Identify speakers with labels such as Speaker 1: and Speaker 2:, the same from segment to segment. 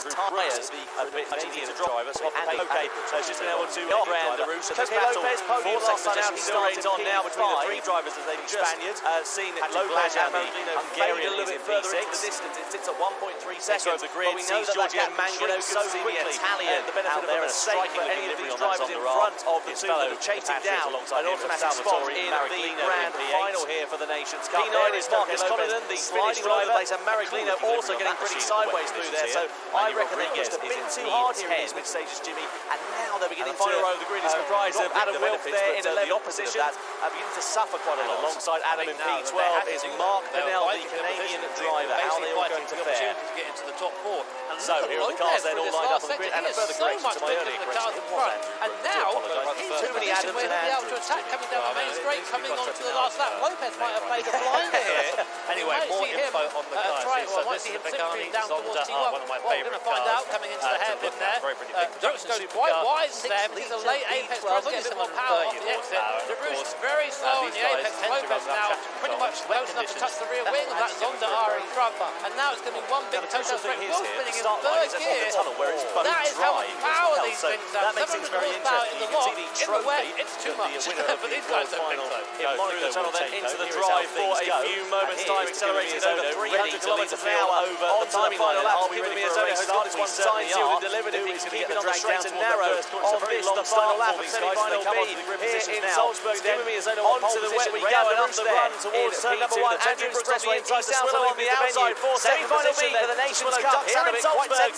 Speaker 1: tyres a bit easier to driver. So okay, so it's just been able to outrun the Rouge. This battle, 4th position still raised on now between the three drivers as they've just seen Lopez and the Hungarian a little bit further into the distance. It sits at 1.3 seconds. The grid sees Giorgio Mangano so quickly. Italian the benefit out there and striking for any of these drivers in front of the two that are chasing down an automatic spot in the grand final here for the Nations Cup. P9 is Marcus Connaughton, the sliding all over the place, and Mariglino also getting pretty sideways through there. So I reckon they pushed a bit too hard here in these mid stages, Jimmy, and now they're beginning to. The final row of the grid is comprised of Adam Wilf there in the opposition, beginning to suffer quite a lot. Alongside Adam in P12 is Mark Pennell, the Canadian driver. How are they all going to fare?
Speaker 2: To get into the top four.
Speaker 1: So here are the cars then all lined up on the grid, and a further correction to my earlier question.
Speaker 2: And now,
Speaker 1: too many Adams and
Speaker 2: able to attack coming down the main straight, coming on to the last lap. Lopez might have played a blinder here.
Speaker 3: Anyway, more info on the guys.
Speaker 2: So this is Pagani, Zonda, one of my favourite cars. We're going to find out coming into the hairpin there. Dirks goes quite wide there, because the late apex does get a bit more power off the exit. De Roos very slow on the apex. Lopez now pretty much close enough to touch the rear wing of that Zonda R in front. And now it's going to be one big total threat. Wolf spinning in third gear. That is how much power these things have. 700 horsepower in the lock. In the wet, it's too much. But these guys don't think so.
Speaker 1: Monaco tunnel then into the drive for a few moments' time, accelerating over 300 kilometres an hour onto the final lap. Kimi Miyazono has got his one sign sealed and delivered. If he can keep it on the straight and narrow on this, the final lap of semi-final B here in Salzburg. Kimi Miyazono onto the wet we go and up the run towards turn number 1. Andrew Brooks on the inside, Swillow on the outside. Semi-final B for the Nations Cup here in Salzburg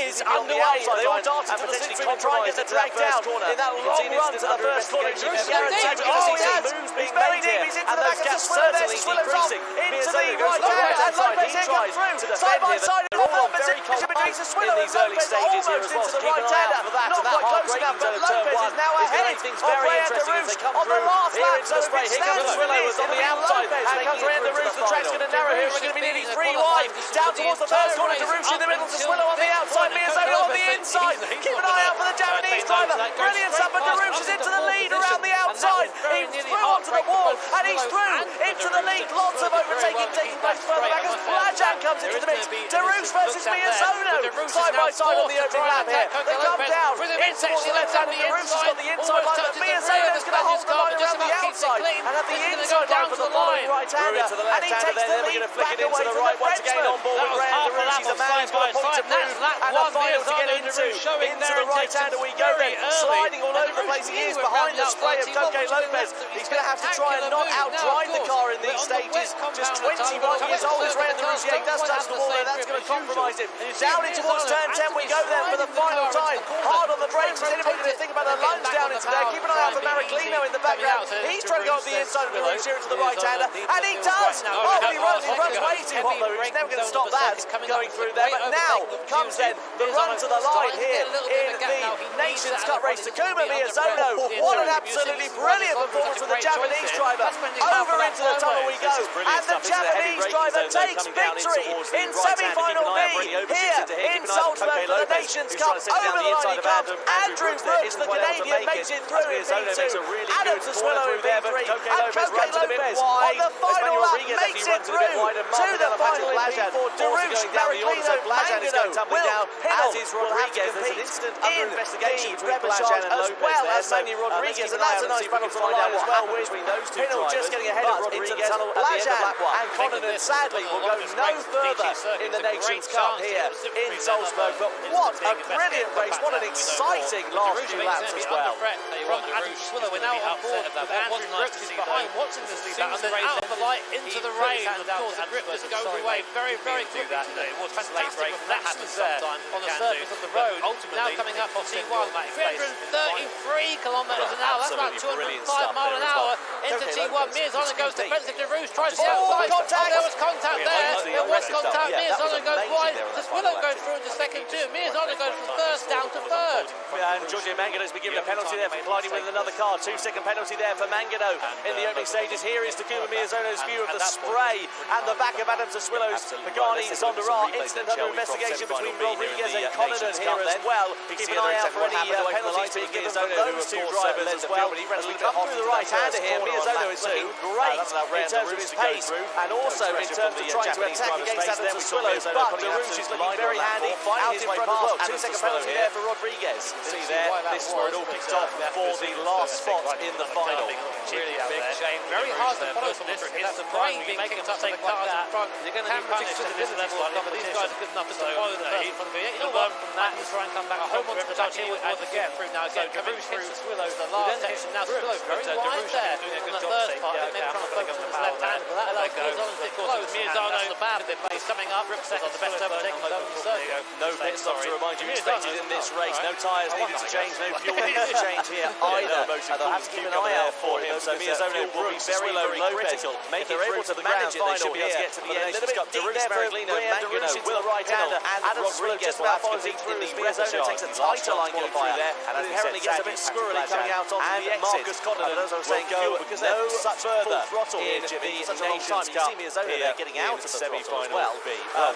Speaker 1: is underway. They all darted to the sixth and try and get the drag down in that long run to the first corner. He's very deep, he's into the back of the Swillow there, Swillow's off into the right hand, and Lopez here comes through, side by side in the third position between Swillow and Lopez, almost into the right hander, not quite close enough, but Lopez is now ahead of Rayanda Roos on the last lap, so if it stands for this, it'll be Lopez, and comes Rayanda Roos, the track's going to narrow here, we're going to be nearly 3 wide, down towards the first corner, De Roos in the middle to Swillow on the outside, Miyazono on the inside, keep an eye out for the Japanese driver, brilliant stuff, but De Roos is into the lead around the outside, he's through onto the wall, and he's through into the lead, lots of overtaking taking place further back as Blajan comes into the mix, De Roos versus Miyazono, side by side on the opening lap here, they come down, into towards the left hand, De Roos has got the inside line, but Miyazono's going to hold the line around the outside, and at the inside line for the following right-hander, and he takes the lead back away from the Frenchman. On board with Rayanda Roos, he's a man who's got a point to prove, and a final to get into the right-hander we go then, sliding all over the place, he is behind the spray of Coque Lopez, he's going to have to try and not out-drive the car in these stages, just 21 years old as Rayanda Roos, he does touch the wall there, that's going to compromise him, down in towards turn 10 we go then for the final time, hard on the brakes, is anybody going to think about the lunge down into there, keep an eye out for Mariglino in the background, he's trying to go off the inside of the Roos here into the right-hander, and he does, oh he runs way too hot though, he's never going to stop that going through there, but now comes then the run to the line here in the Nations Cup race. Takuma Miyazono, what an absolutely brilliant performance from the Japanese driver, over into the tunnel we go, and the Japanese driver takes victory in semi-final B here in Salzburg for the Nations Cup, over the line he comes, Andrew Brooks, the Canadian, makes it through in P2, Adam Swillow in P3, and Coque Lopez on the final lap makes it through to the final in P4, De Roos, Mariglino, Mangano, Will Hiddle will have to compete in the revanche as well as Manny Rodriguez, and that's a nice battle for the line as well, with Hiddle just getting ahead of Rodriguez, Blajan and Connaughton sadly will go no further in the Nations Cup here in Salzburg, but what a brilliant race, what an exciting last few laps as well.
Speaker 2: From Adam Swillow, we're now on board with Andrew Brooks is behind watching this lead and then out of the light into the rain, and of course the grip just goes away very, very quickly. It was fantastic reflections there on the surface of the road. Now coming up on T1, 333 kilometres an hour, that's about 205 miles an hour into T1. Miyazono goes defensive, De Roos tries to outside. Oh, there was contact there. There was contact. Miyazono goes wide. The Swillow goes through into second too. Miyazono goes from first down to third.
Speaker 1: And Giorgio Mangano's been given a penalty there for colliding with another car. 2-second penalty there for Mangano in the opening stages. Here is Takuma Miyazono's view of the spray and the back of Adam Saswillo's Pagani Zondara. Incident under investigation between Rodriguez and Connaughton here as well. Keep an eye out for any penalties being given for those two drivers as well. As we come through the right-hander here, Miyazono is looking great in terms of his pace and also in terms of trying to attack against Adam Saswillo. But Darush is looking very handy out in front of the 2-second penalty there for Rodriguez. See there, this is where it all kicked off for the last spot in the final.
Speaker 2: Really big shame. Very hard to follow from this. It's the brain being making up take cars in front. You're going to be punished at this level. But these guys are good enough to follow the person in front of you. You know what? From that, and try and come back home onto the touch here with again. Now again, Darush hits Swillow the last section. Now Swillow very wide there on the first part. Maybe trying to focus on his left hand. That allows Miyazono to get close. Miyazono the bad bit, but he's coming up. Seconds the best overtaking on the circuit.
Speaker 1: No pit stop to remind you expected in this race. No tyres needed to change. No fuel needed to change here either. They'll have to keep an eye out for him. So Miyazono will be very, very critical. If they're able to manage it, they should be able to get to the end. A little bit deep there for Mangano into the right-hander. And Rodriguez just about following through as Miyazono takes a tighter line going through there. And inherently gets a bit squirrely coming out onto the exit. Marcus Connaughton, as I was saying, go because they're such further throttle in such a long time. You see Miyazono there getting out of the throttle as well.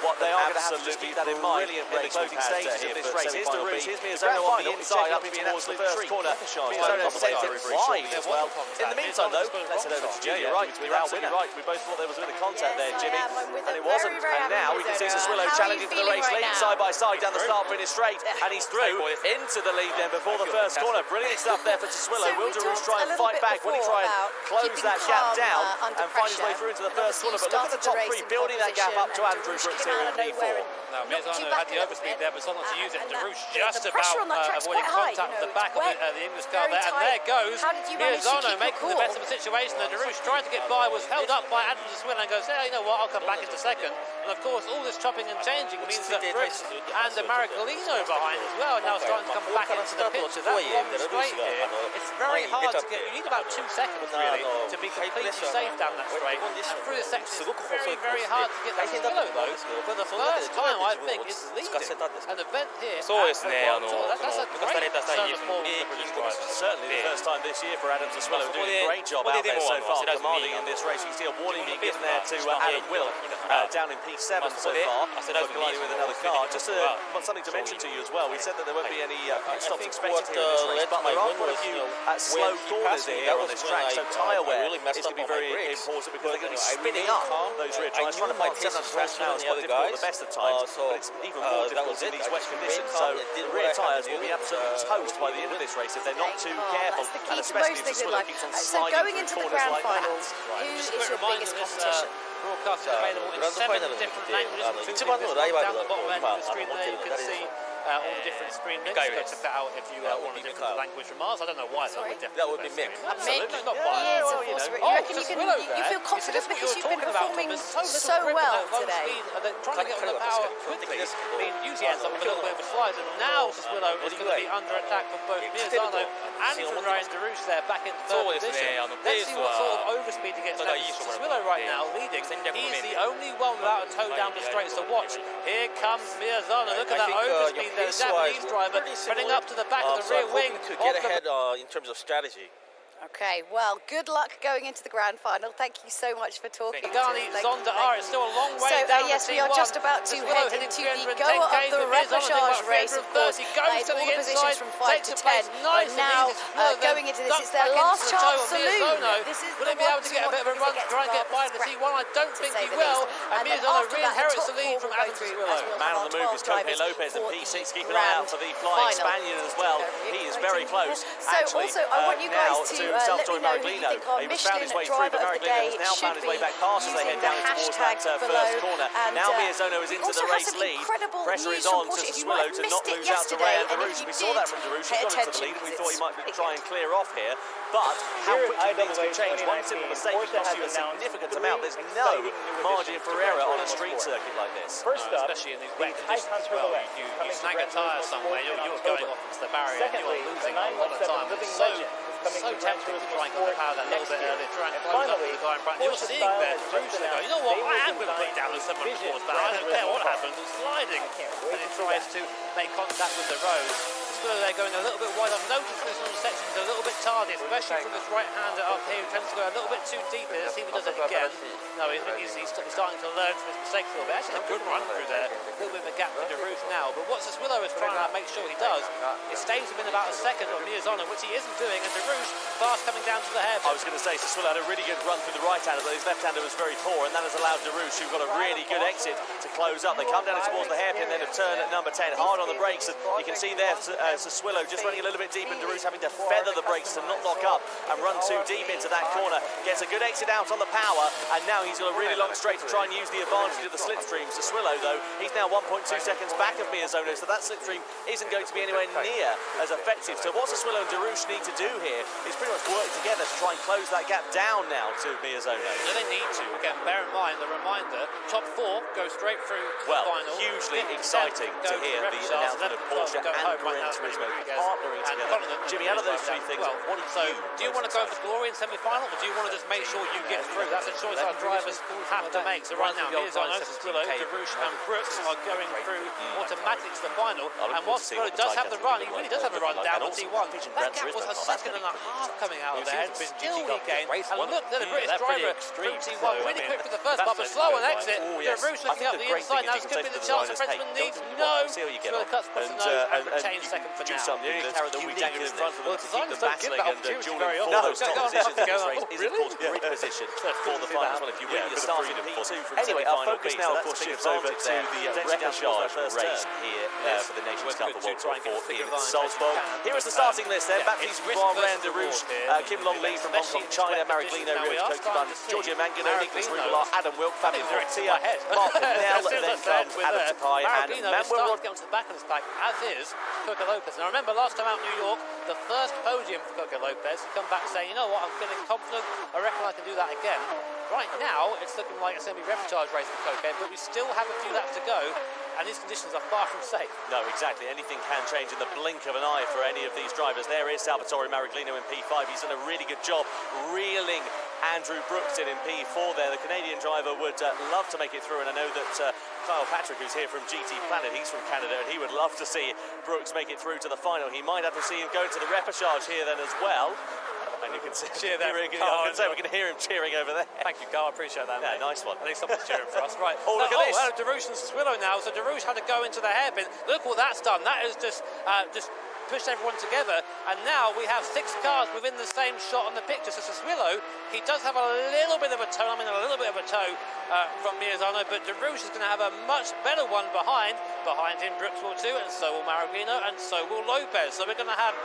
Speaker 1: What they are going to have to keep that in mind in the closing stages of this race. Here's Darush, here's Miyazono on the inside up towards the first corner. Miyazono sends it wide as well. In the meantime, though, let's head over to Jimmy. You're right, you're absolutely right. We both thought there was a bit of contact there, Jimmy, and it wasn't. And now we can see Saswillo challenging for the race lead side by side down the start-finish straight, and he's through into the lead then before the first corner. Brilliant stuff there for Saswillo. Will Darush try and fight back? Will he try and close that gap down and find his way through into the first corner? But look at the top three, building that gap up to Andrew Brooks here in P4.
Speaker 2: Now, Miyazono had the overspeed there, but not to use it. Darush just about avoiding contact with the back of the English car there, and there goes Miyazono making the best of the situation. Darush tried to get by, was held up by Adam Saswillo and goes, yeah, you know what, I'll come back into second. And of course, all this chopping and changing means that Brooks and Maragolino behind as well are now starting to come back into the picture. That long straight here, it's very hard to get. You need about 2 seconds really to be completely safe down that straight. And through this section, it's very, very hard to get that Saswillo though. For the first time, I think it's leading an event here. That's a great turn of form for British drivers.
Speaker 1: Certainly the first time this year for Adam Saswillo, doing a great job out there so far, commanding in this race. You can see a warning being given there to Adam Wilk down in P7 so far, for colliding with another car. Just something to mention to you as well, we said that there won't be any stops expected here in this race, but there are quite a few slow corners here on this track, so tyre wear is going to be very important because they're going to be spinning up those rear tyres, trying to find 700 miles quite difficult at the best of times, but it's even more difficult in these wet conditions, so the rear tyres will be absolutely toast by the end of this race if they're not too careful, and especially if Saswillo keeps on sliding
Speaker 4: going into
Speaker 1: through
Speaker 4: the
Speaker 1: corners
Speaker 4: grand
Speaker 1: like that.
Speaker 4: finals, who is your biggest competition?
Speaker 2: Broadcast is available in 7 different languages. Down the bottom end of the screen there, you can see all the different screen links. Go check that out if you want a different language remarks. I don't know why that would definitely.
Speaker 3: That would be Mick.
Speaker 2: Absolutely, not
Speaker 4: He is, of course. You reckon you feel confident because you've been performing so well today?
Speaker 2: Trying to get on the power quickly. Usually ends up with a little bit of a slide, and now Saswillo is going to be under attack from both Miyazono and from Ryan Darush there back in third position. Let's see what sort of overspeed he gets left. Saswillo right now leading. He's the only one without a toe down the straight, so watch. Here comes Miyazono. Look at that overspeed there. The Japanese driver running up to the back of the rear wing.
Speaker 3: To get ahead in terms of strategy.
Speaker 4: Okay, well, good luck going into the grand final. Thank you so much for talking.
Speaker 2: Pagani Zondara is still a long way down.
Speaker 4: Yes, we are just about to head into the go of the repechage race, of course. All positions from 5 to 10 are now going into this. It's their last chance saloon. This is
Speaker 2: will he be able to get a bit of a run to try and get by the C1? I don't think he will. And Miyazono re-inherits the lead from Adam Saswillo.
Speaker 1: Man on the move is Coque Lopez in P6. Keep an eye out for the flying Spaniard as well. He is very close.
Speaker 4: So also, I want you guys to
Speaker 1: Salvatore Maraglino. He was found his way through, but Maraglino has now found his way back past as they head down towards that first corner. Now Miyazono is into the race lead. Pressure is on to Saswillo to not lose out to Ryan Darush. We saw that from Darush. He got into the lead and we thought he might try and clear off here. But how quickly things can change. One simple mistake can cost you a significant amount. There's no margin for error on a street circuit like this.
Speaker 2: Especially in these wet conditions as well. You snag a tyre somewhere, you're going off into the barrier and you're losing a lot of time. It's so tempting to try and power that little bit earlier, try and close up with the guy in front. You're seeing there, you know what, I am going to put down the 700 horsepower. I don't care what happens, it's sliding. And it tries to make contact with the road. Sassuolo there going a little bit wide. I've noticed this little section is a little bit tardy, especially from this right-hander up here. He tends to go a little bit too deep here. Let's see if he does it again. No, he's starting to learn from his mistakes a little bit. Actually, a good run through there. A little bit of a gap for Derouche now. But what Sassuolo is trying to make sure he does is stays within about a second of Miyazono, which he isn't doing. And Derouche fast coming down to the hairpin.
Speaker 1: I was going to say Sassuolo had a really good run through the right-hander, but his left-hander was very poor, and that has allowed Derouche, who got a really good exit, to close up. They come down towards the hairpin, then have turned at number 10, hard on the brakes, and you can see there Sassuolo just running a little bit deep, and Derouche having to feather the brakes to not lock up and run too deep into that corner. Gets a good exit out on the power, and now he's got a really long straight to try and use the advantage of the slipstream. Sassuolo, though, he's now 1.2 seconds back of Miyazono, so that slipstream isn't going to be anywhere near as effective. So what Sassuolo and Derouche need to do here is pretty much work together to try and close that gap down now to Miyazono.
Speaker 2: No, they need to. Again, bear in mind the reminder, top 4 go straight through the final.
Speaker 1: Hugely exciting to hear the announcement of Porsche and Gran Turismo partnering together. Jimmy, out of those three things, what do you
Speaker 2: want to go for glory in semi-final, or do you want to just make sure you get through? That's a choice our drivers have to make. So right now, Miyazono, Sassuolo, Derouche and Brooks are going through automatically to the final. And whilst Sassuolo does have the run, he really does have the run down on T1. That gap was a second and a half coming out of there. Still he gained. And look, there's a British driver from T1, really quick for the first part, but slow on exit. Derouche looking up the inside. Now this could be the chance the Frenchman needs. No. Sassuolo cuts across the nose and retains second for now.
Speaker 1: The weed in front of them to keep them battling and dueling for
Speaker 2: No,
Speaker 1: those top positions in this race is, of course, grid position for the final as well. If you win, you're starting P2 from
Speaker 3: anyway, our focus
Speaker 1: B,
Speaker 3: now,
Speaker 1: so
Speaker 3: of course,
Speaker 1: that's
Speaker 3: shifts over to the
Speaker 1: repechage race here for the Nations Cup of World Tour 4 in Salzburg. Here is the starting list then. Baptiste Poirien, Derouche, Kim Long Lee from Hong Kong, China, Mariglino, Rio Kokiban, Giorgio Mangano, Nicholas Rubelar, Adam Wilk, Fabio Fortia, Mark Nell, then comes Adam Takai and Manuel
Speaker 2: Rodriguez. To the back of his pack, as is Coco Lopez. Now remember, last time out in New York, the first podium for Coco Lopez, he come back saying, you know what, I'm feeling confident, I reckon I can do that again. Right now, it's looking like it's going to be repechage race for Coco, but we still have a few laps to go, and these conditions are far from safe.
Speaker 1: No, exactly. Anything can change in the blink of an eye for any of these drivers. There is Salvatore Mariglino in P5. He's done a really good job reeling Andrew Brooks in P4 there. The Canadian driver would love to make it through, and I know that Kyle Patrick, who's here from GT Planet, he's from Canada, and he would love to see Brooks make it through to the final. He might have to see him go to the repechage here then as well. And you can see cheering. We can hear him cheering over there.
Speaker 2: Thank you, Carl. I appreciate that.
Speaker 1: Yeah, nice one.
Speaker 2: At least someone's cheering for us. Right.
Speaker 1: Oh, look at this.
Speaker 2: Derouche and Sassuolo now. So Derouche had to go into the hairpin. Look what that's done. That is just pushed everyone together, and now we have 6 cars within the same shot on the picture. So Sassuolo, he does have a little bit of a toe, from Miyazono, but Derouche is going to have a much better one behind him. Brooks will too, and so will Mariglino, and so will Lopez. So we're going to have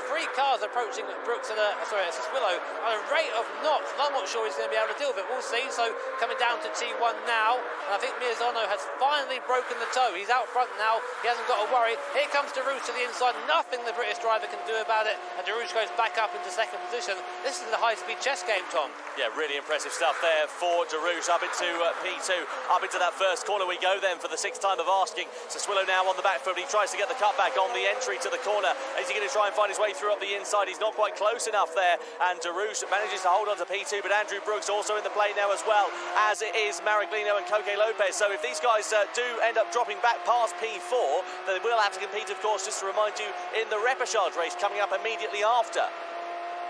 Speaker 2: 3 cars approaching Brooks at Sassuolo at a rate of knots, and I'm not sure he's going to be able to deal with it. We'll see. So coming down to T1 now, and I think Miyazono has finally broken the toe. He's out front now. He hasn't got to worry. Here comes Derouche to the inside. Nothing the British driver can do about it, and Derouche goes back up into second position. This is the high-speed chess game, Tom.
Speaker 1: Yeah, really impressive stuff there for Derouche. Up into P2, up into that first corner we go then for the 6th time of asking. Sassuolo now on the back foot. He tries to get the cutback on the entry to the corner. Is he going to try and find his way through up the inside? He's not quite close enough there, and Derouche manages to hold on to P2, but Andrew Brooks also in the play now as well, as it is Mariglino and Coque Lopez. So if these guys do end up dropping back past P4, they will have to compete, of course, just to remind you, in the repechage race coming up immediately after.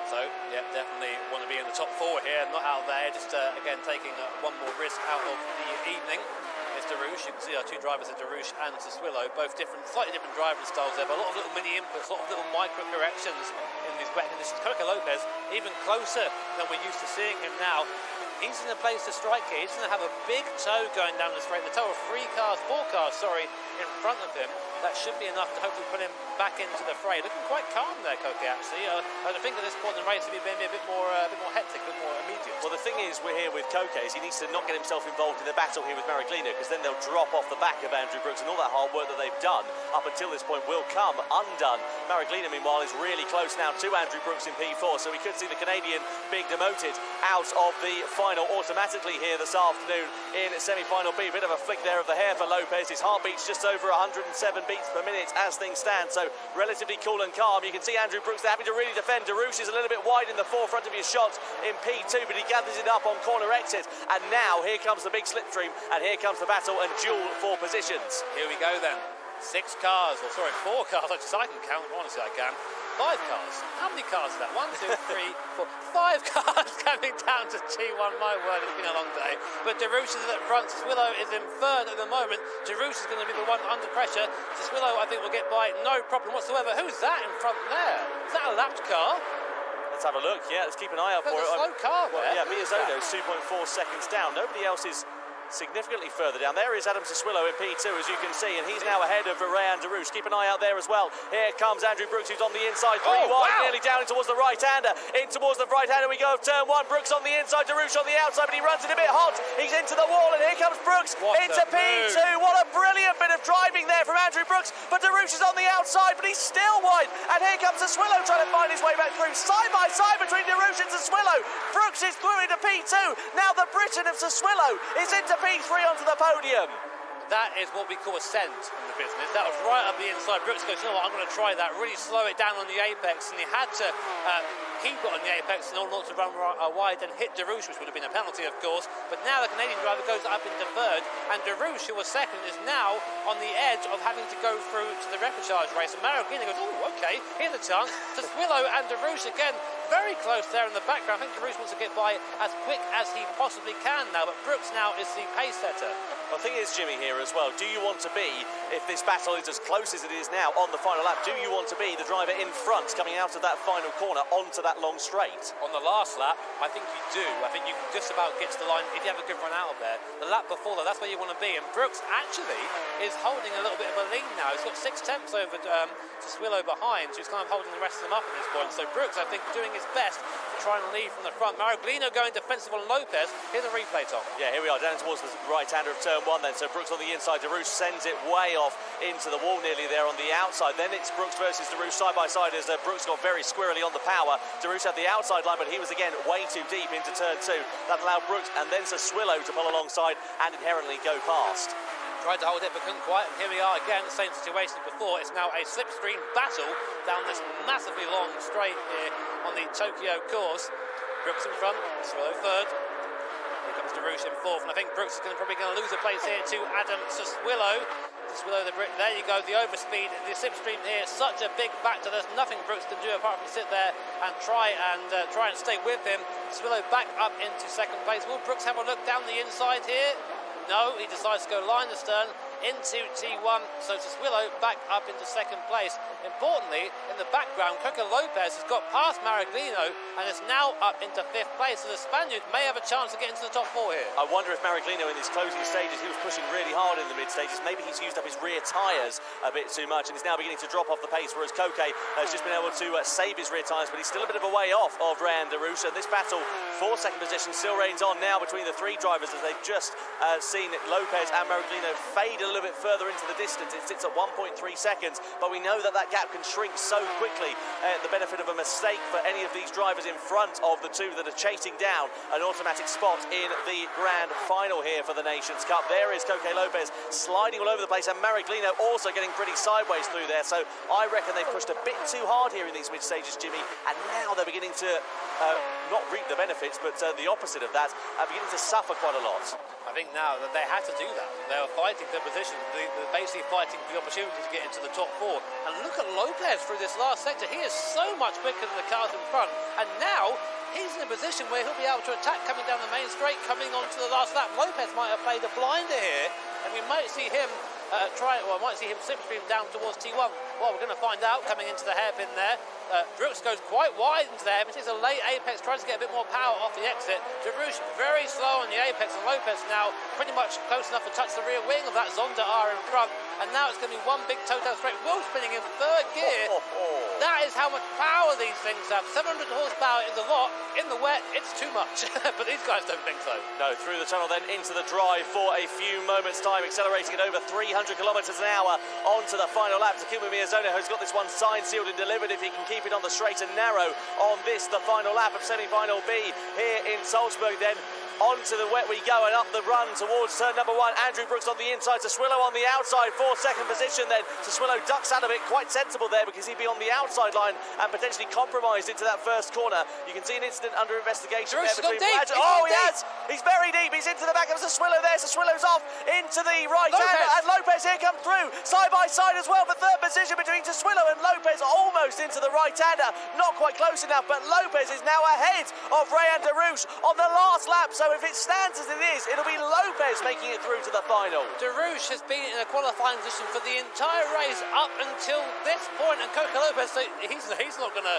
Speaker 2: So, yeah, definitely want to be in the top 4 here, not out there, just again taking one more risk out of the evening. It's Derouche. You can see our 2 drivers are Derouche and Sassuolo, both slightly different driving styles there, but a lot of little mini inputs, a lot of little micro corrections in these wet conditions. Coco Lopez, even closer than we're used to seeing him now. He's in a place to strike here. He's going to have a big toe going down the straight. The toe of 4 cars, in front of him. That should be enough to hopefully put him back into the fray. Looking quite calm there, Coque, actually. I think at this point in the race, it'll be maybe a bit more hectic, a bit more immediate.
Speaker 1: Well, the thing is, we're here with Coque, he needs to not get himself involved in the battle here with Mariglino, because then they'll drop off the back of Andrew Brooks, and all that hard work that they've done up until this point will come undone. Mariglino, meanwhile, is really close now to Andrew Brooks in P4, so we could see the Canadian being demoted out of the final automatically here this afternoon in semi-final B. A bit of a flick there of the hair for Lopez. His heartbeat's just over 107 beats per minute as things stand, so relatively cool and calm. You can see Andrew Brooks there having to really defend. Derouche is a little bit wide in the forefront of his shots in P2, but he gathers it up on corner exit, and now here comes the big slipstream, and here comes the battle and duel for positions.
Speaker 2: Here we go then. 6 cars, or sorry, 4 cars, I can count, honestly I can. 5 cars. How many cars is that? 1, 2, 3, 4, 5 cars coming down to T1. My word, it's been a long day. But Derouche is at front. Swillow is in third at the moment. Derouche is going to be the one under pressure. Swillow, I think, will get by no problem whatsoever. Who's that in front there? Is that a lapped car?
Speaker 1: Let's have a look. Yeah, let's keep an eye out for it.
Speaker 2: There's a slow car there.
Speaker 1: Yeah, Miyazono's 2.4 seconds down. Nobody else is significantly further down. There is Adam Sassuolo in P2, as you can see, and he's now ahead of Rayan Derouche. Keep an eye out there as well. Here comes Andrew Brooks, who's on the inside, 3 wide,
Speaker 2: wow.
Speaker 1: nearly down towards the right-hander. In towards the right-hander we go of turn 1. Brooks on the inside, Derouche on the outside, but he runs it a bit hot. He's into the wall, and here comes Brooks into P2. What a brilliant bit of driving there from Andrew Brooks, but Derouche is on the outside, but he's still wide. And here comes Sassuolo trying to find his way back through. Side by side between Derouche and Sassuolo. Brooks is through into P2. Now the Briton of Sassuolo is into P3 onto the podium.
Speaker 2: That is what we call ascent in the business. That was right up the inside. Brooks goes, you know what, I'm going to try that. Really slow it down on the apex, and he had to keep it on the apex in order not to run wide and hit Derouche, which would have been a penalty, of course. But now the Canadian driver goes up into third, and Derouche, who was second, is now on the edge of having to go through to the repechage race. And Maragina goes, oh, okay, here's a chance. Swillow and Derouche again, very close there in the background. I think Derouche wants to get by as quick as he possibly can now, but Brooks now is the pace setter.
Speaker 1: The thing is, Jimmy, here as well, do you want to be, if this battle is as close as it is now on the final lap, do you want to be the driver in front coming out of that final corner onto that long straight?
Speaker 2: On the last lap, I think you do. I think you can just about get to the line if you have a good run out of there. The lap before that, that's where you want to be. And Brooks actually is holding a little bit of a lead now. He's got 6 tenths over to Swillow behind, so he's kind of holding the rest of them up at this point. So Brooks, I think, doing his best to try and lead from the front. Maraglino going defensive on Lopez. Here's a replay, Tom.
Speaker 1: Yeah, here we are, down towards the right-hander of turn 1 then. So Brooks on the inside, Derouche sends it way off into the wall nearly there on the outside. Then it's Brooks versus Derouche side by side as Brooks got very squirrely on the power. Derouche had the outside line, but he was again way too deep into turn 2. That allowed Brooks and then Sassuolo to pull alongside and inherently go past.
Speaker 2: Tried to hold it but couldn't quite, and here we are again, the same situation as before. It's now a slipstream battle down this massively long straight here on the Tokyo course. Brooks in front, Swillow third. Here comes Derouche in fourth, and I think Brooks is probably going to lose a place here to Adam Sassuolo. Sassuolo, the Brit, there you go, the overspeed, the slipstream here, such a big factor. There's nothing Brooks can do apart from sit there and try and stay with him. Sassuolo back up into second place. Will Brooks have a look down the inside here? No, he decides to go line astern into T1, so Sassuolo back up into second place. Importantly, in the background, Coca Lopez has got past Maraglino and is now up into 5th place, so the Spaniard may have a chance to get into the top 4 here.
Speaker 1: I wonder if Maraglino in his closing stages, he was pushing really hard in the mid stages. Maybe he's used up his rear tyres a bit too much and is now beginning to drop off the pace, whereas Coca has just been able to save his rear tyres, but he's still a bit of a way off of Rayan Derouche. And this battle for second position still reigns on now between the 3 drivers, as they've just seen Lopez and Maraglino fade a little bit further into the distance. It sits at 1.3 seconds, but we know that that gap can shrink so quickly. The benefit of a mistake for any of these drivers in front of the 2 that are chasing down an automatic spot in the grand final here for the Nations Cup. There is Coca Lopez sliding all over the place, and Maraglino also getting pretty sideways through there. So I reckon they've pushed a bit too hard here in these mid stages, Jimmy, and now they're beginning to not reap the benefits, but the opposite of that, beginning to suffer quite a lot.
Speaker 2: I think now that they had to do that. They were fighting their position. They're basically fighting for the opportunity to get into the top 4. And look at Lopez through this last sector. He is so much quicker than the cars in front. And now he's in a position where he'll be able to attack coming down the main straight, coming on to the last lap. Lopez might have played a blinder here, and we might see him might see him slipstream down towards T1. Well, we're going to find out coming into the hairpin there. Brooks goes quite wide into there, but it's a late apex, tries to get a bit more power off the exit. Derouche very slow on the apex, and Lopez now pretty much close enough to touch the rear wing of that Zonda R in front. And now it's going to be one big toe-tail straight. Will spinning in 3rd gear. That is how much power these things have. 700 horsepower in the lot. In the wet, it's too much. But these guys don't think so.
Speaker 1: No, through the tunnel then into the drive for a few moments' time, accelerating at over 300 kilometres an hour onto the final lap. Takuma Miyazono has got this one signed, sealed and delivered if he can keep it on the straight and narrow on this, the final lap of semi-final B here in Salzburg then. onto the wet we go, and up the run towards turn number 1. Andrew Brooks on the inside, Siswillo on the outside for second position. Then Siswillo ducks out of it, quite sensible there, because he'd be on the outside line and potentially compromised into that first corner. You can see an incident under investigation there between Oh, he has! He's very deep. He's into the back of Siswillo there. Siswillo's off into the right-hander, and Lopez here comes through, side by side as well for third position between Siswillo and Lopez, almost into the right-hander. Not quite close enough, but Lopez is now ahead of Rayan Darouche on the last lap, so if it stands as it is, it'll be Lopez making it through to the final.
Speaker 2: Darouche has been in a qualifying position for the entire race up until this point, and Coca Lopez, so he's not going to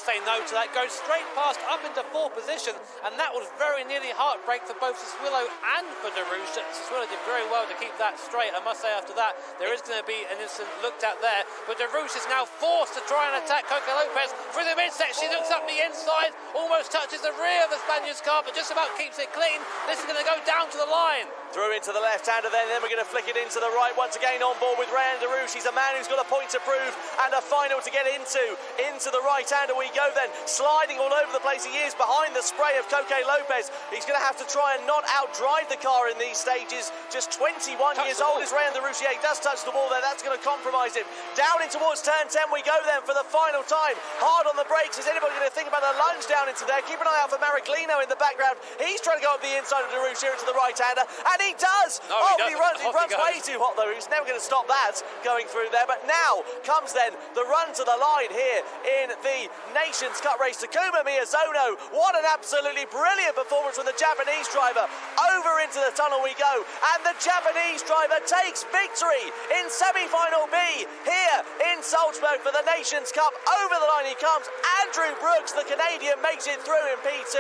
Speaker 2: say no to that. Goes straight past up into 4th position, and that was very nearly heartbreak for both Siswillo and for Darouche. Siswillo did very well to keep that straight. I must say after that, there is going to be an incident looked at there, but Darouche is now forced to try and attack Coca Lopez through the midsection. He looks up the inside, almost touches the rear of the Spaniard's car, but just about keeps it clean. This is going to go down to the line.
Speaker 1: Through into the left-hander then we're going to flick it into the right. Once again on board with Rayan Darouche. He's a man who's got a point to prove and a final to get into. Into the right-hander we go then. Sliding all over the place he is behind the spray of Coca Lopez. He's going to have to try and not outdrive the car in these stages. Just 21 years old is Rayan Darouche. Yeah, he does touch the wall there. That's going to compromise him. Down in towards turn 10 we go then for the final time. Hard on the brakes. Is anybody going to think about a lunge down into there? Keep an eye out for Mariglino in the background. He's trying to go up the inside of Darouche here into the right-hander, and he does! He runs way too hot though. He's never going to stop that going through there. But now comes then the run to the line here in the Nations Cup race. Takuma Miyazono, what an absolutely brilliant performance from the Japanese driver. Over into the tunnel we go, and the Japanese driver takes victory in semi-final B here in Salzburg for the Nations Cup. Over the line he comes. Andrew Brooks, the Canadian, makes it through in P2.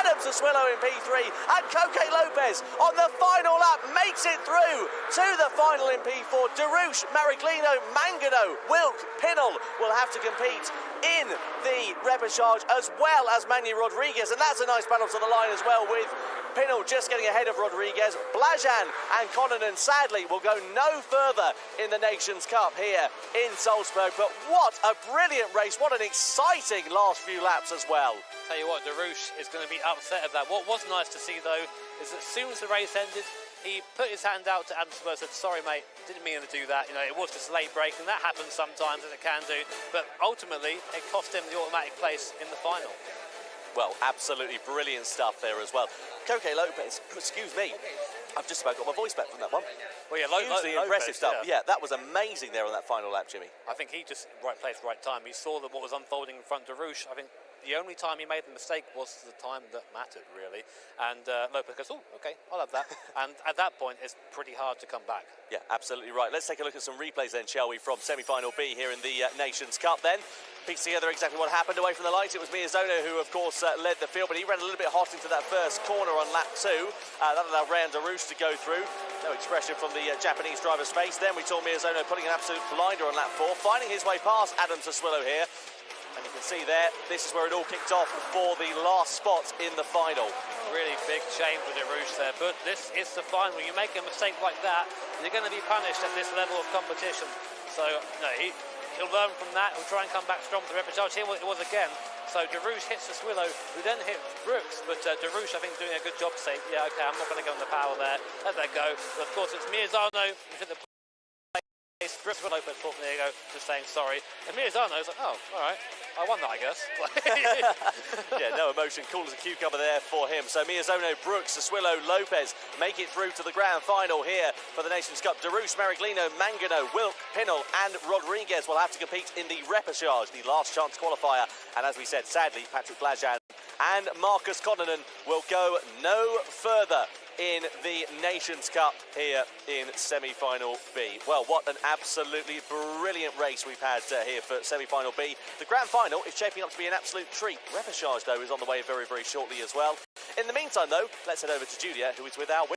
Speaker 1: Adam Siswillo in P3, and Coca Lopez on the final lap makes it through to the final in P4. Darouche, Mariglino, Mangano, Wilk, Pinnell will have to compete in the repechage, as well as Manu Rodriguez, and that's a nice battle to the line as well, with Pinnell just getting ahead of Rodriguez. Blajan and Connonen sadly will go no further in the Nations Cup here in Salzburg. But what a brilliant race, what an exciting last few laps as well.
Speaker 2: Tell you what, Darouche is going to be upset at that. What was nice to see though is that as soon as the race ended, he put his hand out to Adam Siswillo and said, sorry mate, didn't mean to do that. You know, it was just a late break, and that happens sometimes, as it can do. But ultimately, it cost him the automatic place in the final.
Speaker 1: Well, absolutely brilliant stuff there as well. Coca Lopez, excuse me, I've just about got my voice back from that one.
Speaker 2: Well, yeah,
Speaker 1: hugely impressive stuff. Yeah, that was amazing there on that final lap, Jimmy.
Speaker 2: I think he just, right place, right time. He saw that what was unfolding in front of Darouche. I think the only time he made the mistake was the time that mattered, really. And Lopez goes, oh, okay, I'll have that. And at that point, it's pretty hard to come back.
Speaker 1: Yeah, absolutely right. Let's take a look at some replays then, shall we, from semi-final B here in the Nations Cup then. Piece together exactly what happened away from the lights. It was Miyazono who, of course, led the field, but he ran a little bit hot into that first corner on lap 2. That allowed Rayan Darouche to go through. No expression from the Japanese driver's face. Then we saw Miyazono putting an absolute blinder on lap 4, finding his way past Adam Siswillo here. And you can see there, this is where it all kicked off for the last spot in the final.
Speaker 2: Really big shame for Darouche there, but this is the final. You make a mistake like that, you're going to be punished at this level of competition. So, no, he'll learn from that. He'll try and come back strong to the repechage. Here it was again. So Darouche hits Siswillo, who then hit Brooks, but Darouche, I think, is doing a good job to say, yeah, okay, I'm not going to go on the power there. Let that go. But of course, it's Miyazono who hit the place. Brooks with Lopez, there you go, just saying sorry. And Miyazono's like, oh, all right, I won that, I guess.
Speaker 1: Yeah, no emotion, cool as a cucumber there for him. So Miyazono, Brooks, Siswillo, Lopez make it through to the grand final here for the Nations Cup. Darouche, Mariglino, Mangano, Wilk, Pinnell and Rodriguez will have to compete in the repechage, the last chance qualifier. And as we said, sadly, Patrick Blajan and Marcus Connonen will go no further in the Nations Cup here in semi-final B. Well, what an absolutely brilliant race we've had here for semi-final B. The grand final is shaping up to be an absolute treat. Repechage, though, is on the way very, very shortly as well. In the meantime, though, let's head over to Julia, who is with our